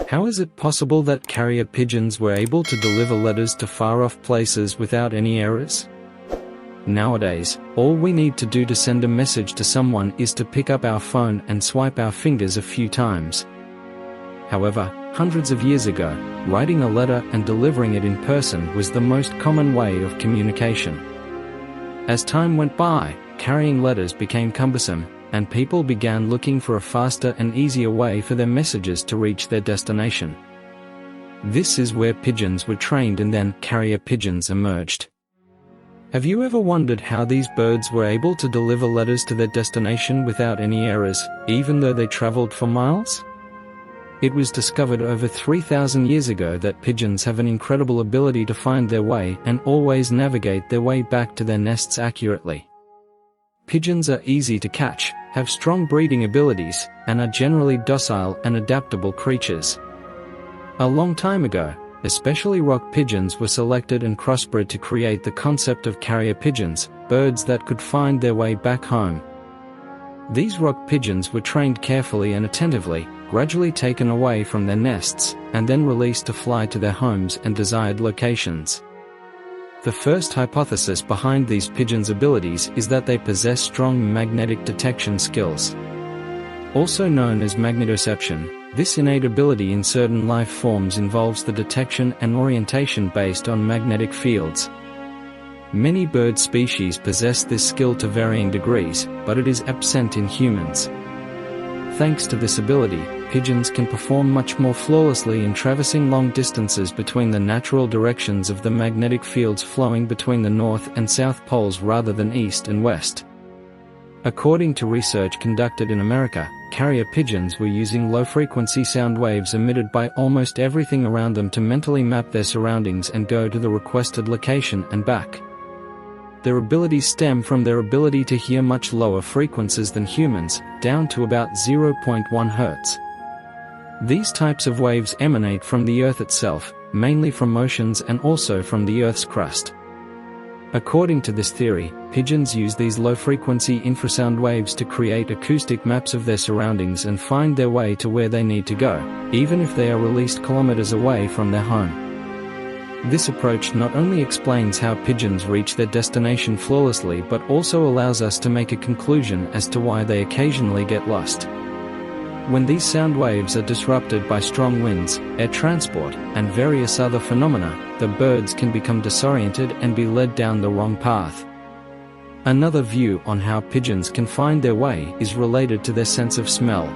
How is it possible that carrier pigeons were able to deliver letters to far-off places without any errors? Nowadays, all we need to do to send a message to someone is to pick up our phone and swipe our fingers a few times. However, hundreds of years ago, writing a letter and delivering it in person was the most common way of communication. As time went by, carrying letters became cumbersome, and people began looking for a faster and easier way for their messages to reach their destination. This is where pigeons were trained, and then carrier pigeons emerged. Have you ever wondered how these birds were able to deliver letters to their destination without any errors, even though they traveled for miles? It was discovered over 3,000 years ago that pigeons have an incredible ability to find their way and always navigate their way back to their nests accurately. Pigeons are easy to catch, have strong breeding abilities, and are generally docile and adaptable creatures. A long time ago, especially rock pigeons were selected and crossbred to create the concept of carrier pigeons, birds that could find their way back home. These rock pigeons were trained carefully and attentively, gradually taken away from their nests, and then released to fly to their homes and desired locations. The first hypothesis behind these pigeons' abilities is that they possess strong magnetic detection skills. Also known as magnetoception, this innate ability in certain life forms involves the detection and orientation based on magnetic fields. Many bird species possess this skill to varying degrees, but it is absent in humans. Thanks to this ability, pigeons can perform much more flawlessly in traversing long distances between the natural directions of the magnetic fields flowing between the north and south poles rather than east and west. According to research conducted in America, carrier pigeons were using low-frequency sound waves emitted by almost everything around them to mentally map their surroundings and go to the requested location and back. Their abilities stem from their ability to hear much lower frequencies than humans, down to about 0.1 Hz. These types of waves emanate from the Earth itself, mainly from oceans and also from the Earth's crust. According to this theory, pigeons use these low-frequency infrasound waves to create acoustic maps of their surroundings and find their way to where they need to go, even if they are released kilometers away from their home. This approach not only explains how pigeons reach their destination flawlessly but also allows us to make a conclusion as to why they occasionally get lost. When these sound waves are disrupted by strong winds, air transport, and various other phenomena, the birds can become disoriented and be led down the wrong path. Another view on how pigeons can find their way is related to their sense of smell.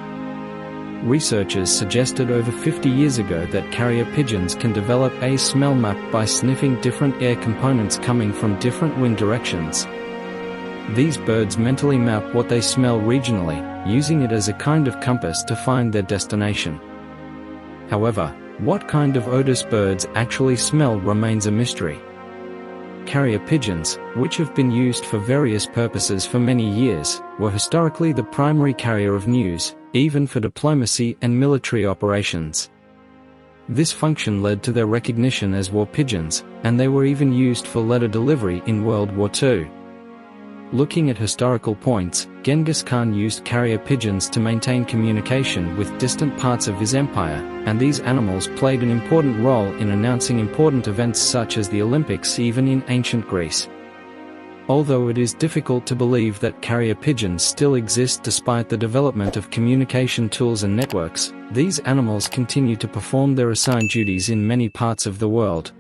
Researchers suggested over 50 years ago that carrier pigeons can develop a smell map by sniffing different air components coming from different wind directions. These birds mentally map what they smell regionally, using it as a kind of compass to find their destination. However, what kind of odors birds actually smell remains a mystery. Carrier pigeons, which have been used for various purposes for many years, were historically the primary carrier of news, even for diplomacy and military operations. This function led to their recognition as war pigeons, and they were even used for letter delivery in World War II. Looking at historical points, Genghis Khan used carrier pigeons to maintain communication with distant parts of his empire, and these animals played an important role in announcing important events such as the Olympics even in ancient Greece. Although it is difficult to believe that carrier pigeons still exist despite the development of communication tools and networks, these animals continue to perform their assigned duties in many parts of the world.